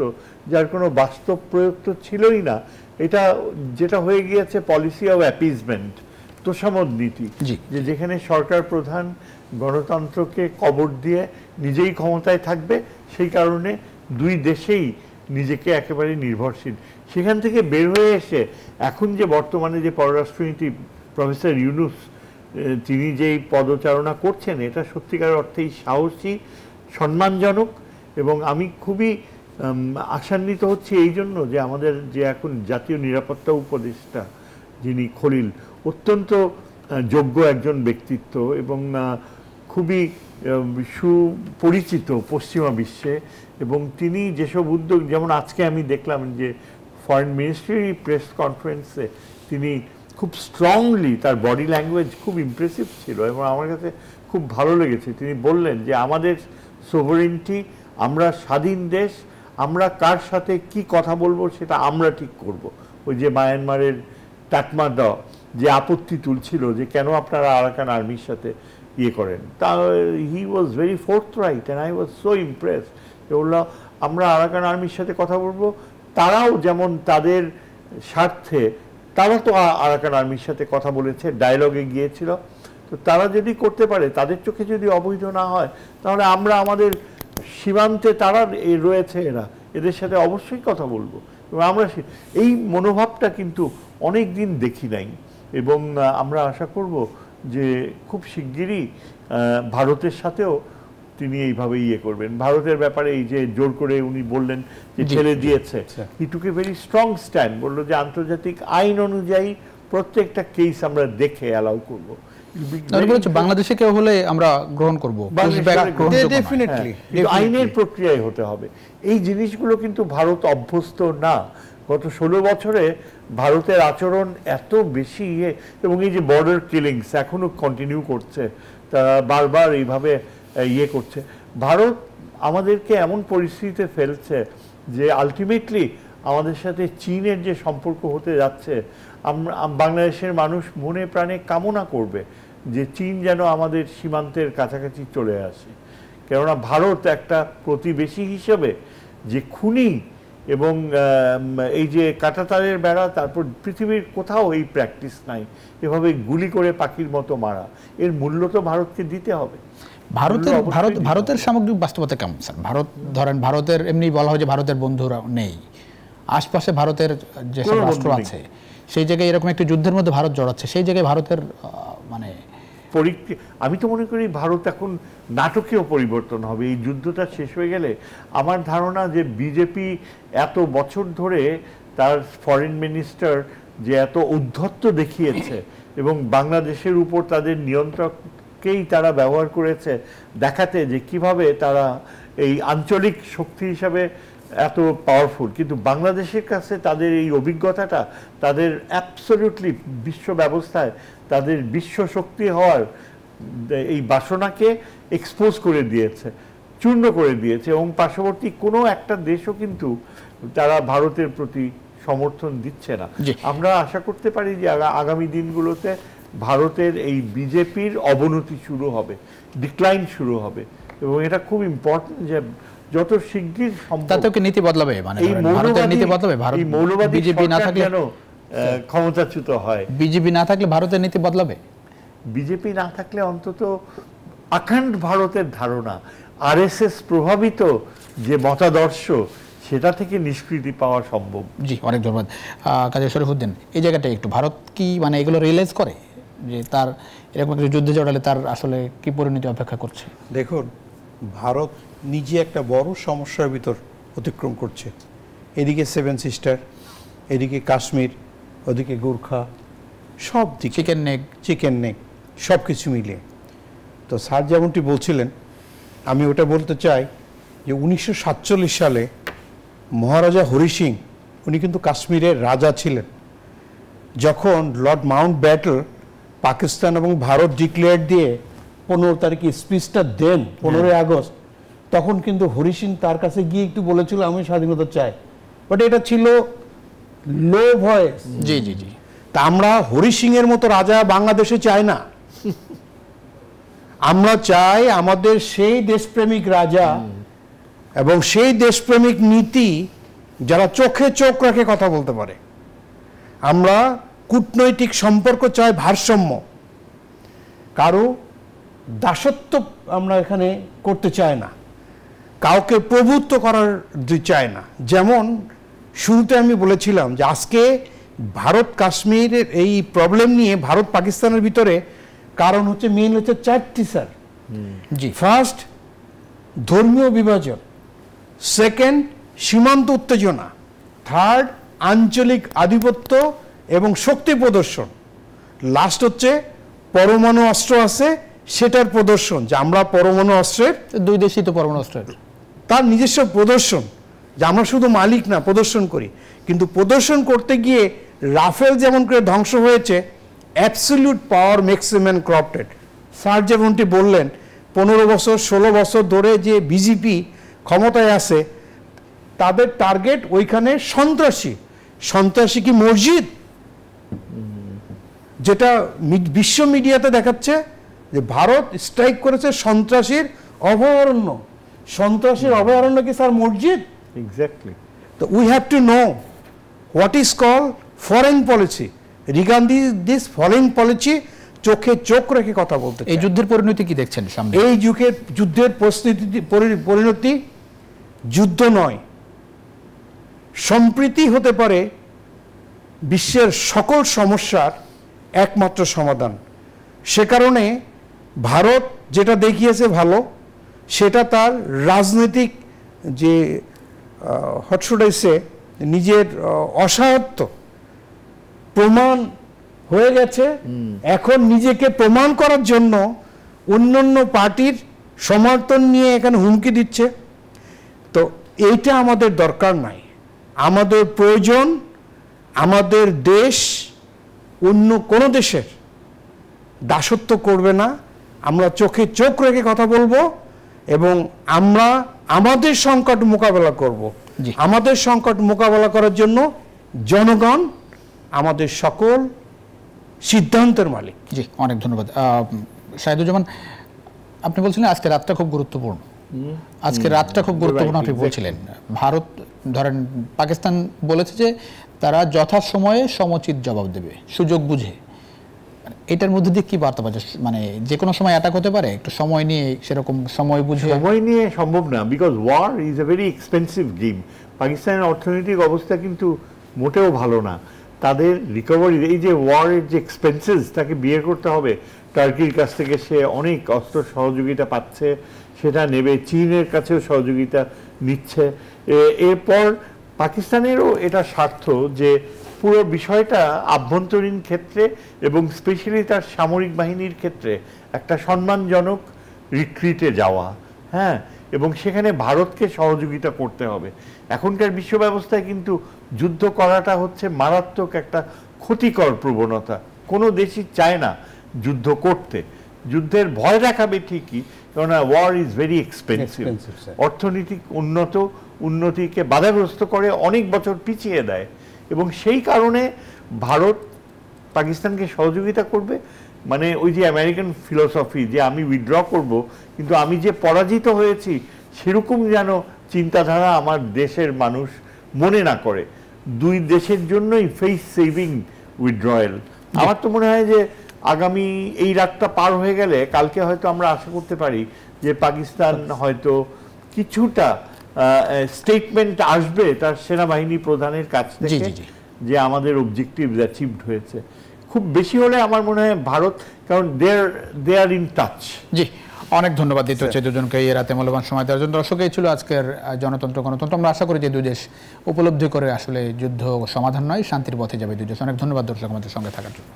যার কোনো বাস্তব প্রয়োগ তো ছিলই না। এটা যেটা হয়ে গিয়েছে পলিসি অফ অ্যাপিজমেন্ট, তোষামোদ নীতি, যে যেখানে সরকার প্রধান গণতন্ত্রকে কবর দিয়ে নিজেই ক্ষমতায় থাকবে, সেই কারণে দুই দেশেই নিজেকে একেবারে নির্ভরশীল। সেখান থেকে বের হয়ে এসে এখন যে বর্তমানে যে পররাষ্ট্রনীতি প্রফেসর ইউনুস তিনি যেই পদচারণা করছেন, এটা সত্যিকার অর্থেই সাহসী, সম্মানজনক, এবং আমি খুবই আশান্বিত হচ্ছি এই জন্য যে আমাদের যে এখন জাতীয় নিরাপত্তা উপদেষ্টা যিনি খলিল, অত্যন্ত যোগ্য একজন ব্যক্তিত্ব এবং খুবই সুপরিচিত পশ্চিমা বিশ্বে, এবং তিনি যেসব উদ্যোগ, যেমন আজকে আমি দেখলাম যে ফরেন মিনিস্ট্রি প্রেস কনফারেন্সে তিনি খুব স্ট্রংলি, তার বডি ল্যাঙ্গুয়েজ খুব ইমপ্রেসিভ ছিল এবং আমার কাছে খুব ভালো লেগেছে। তিনি বললেন যে আমাদের সোভারেন্টি, আমরা স্বাধীন দেশ, আমরা কার সাথে কি কথা বলবো সেটা আমরা ঠিক করব। ওই যে মায়ানমারের টাকমাদা যে আপত্তি তুলছিল যে কেন আপনারা আরাকান আর্মির সাথে ইয়ে করেন, তা he was very forthright and I was so impressed. বললো আমরা আরাকান আর্মির সাথে কথা বলবো, তারাও যেমন তাদের স্বার্থে, তারা তো আরাকান আর্মির সাথে কথা বলেছে, ডায়লগে গিয়েছিল, তো তারা যদি করতে পারে, তাদের চোখে যদি অবৈধ না হয়, তাহলে আমরা আমাদের সীমান্তে তারা রয়েছে, এদের সাথে অবশ্যই কথা বলবো। এবং আমরা এই মনোভাবটা কিন্তু অনেক দিন দেখি নাই, এবং আমরা আশা করব যে খুব শিগগিরই ভারতের সাথেও তিনি এইভাবে ইয়ে করবেন। ভারতের ব্যাপারে এই যে জোর করে উনি বললেন যে ছেড়ে দিয়েছে, হি টুক এ ভেরি স্ট্রং স্ট্যান্ড, বললো যে আন্তর্জাতিক আইন অনুযায়ী প্রত্যেকটা কেস আমরা দেখে অ্যালাউ করব। বাংলাদেশে কেউ হলে আমরা গ্রহণ করবো, ডেফিনেটলি আইনের প্রক্রিয়ায় হতে হবে। এই জিনিসগুলো কিন্তু ভারত অভ্যস্ত না। গত 16 বছরে ভারতের আচরণ এত বেশি এবং এই যে বর্ডার কিলিংস এখনো কন্টিনিউ করছে, তারা বারবার এইভাবে করছে। ভারত আমাদেরকে এমন পরিস্থিতিতে ফেলছে যে আলটিমেটলি আমাদের সাথে চীনের যে সম্পর্ক হতে যাচ্ছে, বাংলাদেশের মানুষ মনে প্রাণে কামনা করবে যে চীন যেন আমাদের সীমান্তের কাছাকাছি চলে আসে। কেননা ভারত একটা প্রতিবেশী হিসেবে যে খুনি এবং এই যে কাঁটাতারের বেড়া, তারপর পৃথিবীর কোথাও এই প্র্যাকটিস নাই, এভাবে গুলি করে পাখির মতো মারা, এর মূল্য তো ভারতকে দিতে হবে। ভারতের সামগ্রিক বাস্তবতা কেমন স্যার? ভারত ধরেন, ভারতের এমনি বলা হয় যে ভারতের বন্ধুরা নেই, আশপাশে ভারতের যেসব রাষ্ট্র আছে সেই জায়গায় এরকম একটি যুদ্ধের মধ্যে ভারত জড়াচ্ছে, সেই জায়গায় ভারতের মানে আমি তো মনে করি ভারত এখন নাটকীয় পরিবর্তন হবে এই যুদ্ধটা শেষ হয়ে গেলে। আমার ধারণা যে বিজেপি এত বছর ধরে তার ফরেন মিনিস্টার যে এত উদ্ধত্ত দেখিয়েছে এবং বাংলাদেশের উপর তাদের নিয়ন্ত্রককেই তারা ব্যবহার করেছে দেখাতে যে কিভাবে তারা এই আঞ্চলিক শক্তি হিসাবে এত পাওয়ারফুল, কিন্তু বাংলাদেশের কাছে তাদের এই অভিজ্ঞতাটা তাদের অ্যাবসলিউটলি বিশ্ব ব্যবস্থায় তাদের বিশ্ব শক্তি হওয়ার এই বাসনাকে এক্সপোজ করে দিয়েছে, চূর্ণ করে দিয়েছে। এবং পার্শ্ববর্তী কোনো একটা দেশও কিন্তু তারা ভারতের প্রতি সমর্থন দিচ্ছে না। আমরা আশা করতে পারি যে আগামী দিনগুলোতে ভারতের এই বিজেপির অবনতি শুরু হবে, ডিক্লাইন শুরু হবে, এবং এটা খুব ইম্পর্টেন্ট যে যত শিগগির সম্ভব নীতি বদলাবে, মানে ভারতের নীতি বদলাবে। ভারত বিজেপি না থাকলে ক্ষমতাচ্যুত হয়, বিজেপি না থাকলে ভারতের নীতি বদলাবে। বিজেপি না থাকলে অন্তত আখণ্ড ভারতের ধারণা, আরএসএস প্রভাবিত যে মতাদর্শ, সেটা থেকে নিষ্কৃতি পাওয়া সম্ভব। জি, অনেক ধন্যবাদ কাজী শরীফউদ্দিন। এই জায়গাটা একটু ভারত কি মানে এগুলো রিয়েলাইজ করে যে তার এরকম একটা যুদ্ধে জড়ালে তার আসলে কি পরিণতি অপেক্ষা করছে? দেখুন, ভারত নিজে একটা বড় সমস্যার ভিতর অতিক্রম করছে। এদিকে 7 সিস্টার, এদিকে কাশ্মীর, ওদিকে গোর্খা, সব দিকে চিকেন নেক সব কিছু মিলিয়ে। তো স্যার যেমনটি বলছিলেন, আমি ওটা বলতে চাই যে 1947 সালে মহারাজা হরি সিং উনি কিন্তু কাশ্মীরের রাজা ছিলেন। যখন লর্ড মাউন্ট ব্যাটেল পাকিস্তান এবং ভারত ডিক্লেয়ার দিয়ে 15 তারিখে স্পিচটা দেন 15 আগস্ট, তখন কিন্তু হরি সিং তার কাছে গিয়ে একটু বলেছিল আমি স্বাধীনতা চাই, বাট এটা ছিল লো ভয়েস। জি জি জি। তা আমরা হরি সিং এর মতো রাজা বাংলাদেশে চাই না। আমরা চাই আমাদের সেই দেশপ্রেমিক রাজা এবং সেই দেশপ্রেমিক নীতি যারা চোখে চোখ রেখে কথা বলতে পারে। আমরা কূটনৈতিক সম্পর্ক চাই ভারসাম্য, কারো দাসত্ব আমরা এখানে করতে চাই না, কাউকে প্রভুত্ব করার চাই না। যেমন শুরুতে আমি বলেছিলাম যে আজকে ভারত কাশ্মীরের এই প্রবলেম নিয়ে ভারত পাকিস্তানের ভিতরে কারণ হচ্ছে মেইন হচ্ছে 4টি স্যার। জি, ফার্স্ট ধর্মীয় বিভাজন, সেকেন্ড সীমান্ত উত্তেজনা, থার্ড আঞ্চলিক আধিপত্য এবং শক্তি প্রদর্শন, লাস্ট হচ্ছে পরমাণু অস্ত্র আছে সেটার প্রদর্শন, যে আমরা পরমাণু অস্ত্রের, দুই দেশই তো পরমাণু অস্ত্রের, তার নিজস্ব প্রদর্শন, যে আমরা শুধু মালিক না প্রদর্শন করি। কিন্তু প্রদর্শন করতে গিয়ে রাফেল যেমন করে ধ্বংস হয়েছে, অ্যাবসলিউট পাওয়ার ম্যাক্সিমাম করাপ্টেড। স্যার যেমনটি বললেন 15 বছর 16 বছর ধরে যে বিজেপি ক্ষমতায় আছে, তাদের টার্গেট ওইখানে সন্ত্রাসী। সন্ত্রাসী কি মসজিদ? যেটা বিশ্ব মিডিয়াতে দেখাচ্ছে যে ভারত স্ট্রাইক করেছে সন্ত্রাসীর অভয়ারণ্য। সন্ত্রাসীর অভয়ারণ্য কি স্যার মসজিদ? এক্স্যাক্টলি। তো we have to know what is call foreign policy. Regarding this foreign policy চোখে চোখ রেখে কথা বলতে। এই যুদ্ধের পরিণতি কি দেখছেন সামনে? এই যুদ্ধের পরিণতি যুদ্ধ নয়, সম্প্রীতি হতে পারে বিশ্বের সকল সমস্যার একমাত্র সমাধান। সে কারণে ভারত যেটা দেখিয়েছে ভালো, সেটা তার রাজনৈতিক যে হোয়াট শুড আই সে নিজের অসহায়ত্ব প্রমাণ হয়ে গেছে, এখন নিজেকে প্রমাণ করার জন্য অন্যান্য পার্টির সমর্থন নিয়ে এখানে হুমকি দিচ্ছে। তো এইটা আমাদের দরকার নাই। আমাদের প্রয়োজন আমাদের দেশ অন্য কোনো দেশের দাসত্ব করবে না। আমরা চোখে চোখ রেখে কথা বলবো এবং আমরা আমাদের সংকট মোকাবেলা করব। আমাদের সংকট মোকাবেলা করার জন্য জনগণ আমাদের সকল সিদ্ধান্তের মালিক। জি, অনেক ধন্যবাদ। শাহিদুজ্জামান, আপনি বলছিলেন আজকে রাতটা খুব গুরুত্বপূর্ণ। আজকে রাতটা খুব গুরুত্বপূর্ণ আপনি বলছিলেন। ভারত, ধরেন পাকিস্তান বলেছে যে তারা যথাসময়ে সমুচিত জবাব দেবে, সুযোগ বুঝে। এটার মধ্যে দিয়ে কি বার্তা পাচ্ছে? মানে যে কোনো সময় অ্যাটাক হতে পারে, একটু সময় নিয়ে, সেরকম সময় বুঝে। সময় নিয়ে সম্ভব না, because war is a very expensive game. পাকিস্তানের অর্থনৈতিক অবস্থা কিন্তু মোটেও ভালো না। তাদের রিকভারি, এই যে ওয়ারের যে এক্সপেন্সেস, তাকে বিয়ে করতে হবে। টার্কির কাছ থেকে সে অনেক অস্ত্র সহযোগিতা পাচ্ছে, সেটা নেবে। চীনের কাছেও সহযোগিতা নিচ্ছে। এরপর পাকিস্তানেরও এটা স্বার্থ যে পুরো বিষয়টা আভ্যন্তরীণ ক্ষেত্রে এবং স্পেশালি তার সামরিক বাহিনীর ক্ষেত্রে একটা সম্মানজনক রিট্রিটে যাওয়া, হ্যাঁ, এবং সেখানে ভারতকে সহযোগিতা করতে হবে। এখনকার বিশ্ব ব্যবস্থায় কিন্তু যুদ্ধ করাটা হচ্ছে মারাত্মক একটা ক্ষতিকর প্রবণতা। কোনো দেশই চায় না যুদ্ধ করতে। যুদ্ধের ভয় দেখাবে ঠিকই, কেননা ওয়ার ইজ ভেরি এক্সপেন্সিভ। অর্থনৈতিক উন্নতিকে বাধাগ্রস্ত করে, অনেক বছর পিছিয়ে দেয়। এবং সেই কারণে ভারত পাকিস্তানকে সহযোগিতা করবে। মানে ওই যে আমেরিকান ফিলোসফি যে আমি উইথড্র করব, কিন্তু আমি যে পরাজিত হয়েছি সেরকম যেন চিন্তাধারা আমার দেশের মানুষ মনে না করে। দুই দেশের জন্যই ফেস সেভিং উইথড্রয়াল। আমার তো মনে হয় যে আগামী এই রাতটা পার হয়ে গেলে কালকে হয়তো আমরা আশা করতে পারি যে পাকিস্তান হয়তো কিছুটা স্টেটমেন্ট আসবে তার সেনাবাহিনী প্রধানের কাছ থেকে যে আমাদের অবজেক্টিভ অ্যাচিভড হয়েছে। খুব বেশি হলে আমার মনে হয় ভারত, কারণ দে আর ইন টাচ। জি, অনেক ধন্যবাদ দিতে হচ্ছে দুজনকে এই রাতে মূল্যবান সময় দেওয়ার জন্য। দর্শক, এই ছিল আজকের জনতন্ত্র গণতন্ত্র। আমরা আশা করি যে দুই দেশ উপলব্ধি করে আসলে যুদ্ধ সমাধান নয়, শান্তির পথে যাবে দুই দেশ। অনেক ধন্যবাদ দর্শক আমাদের সঙ্গে থাকার জন্য।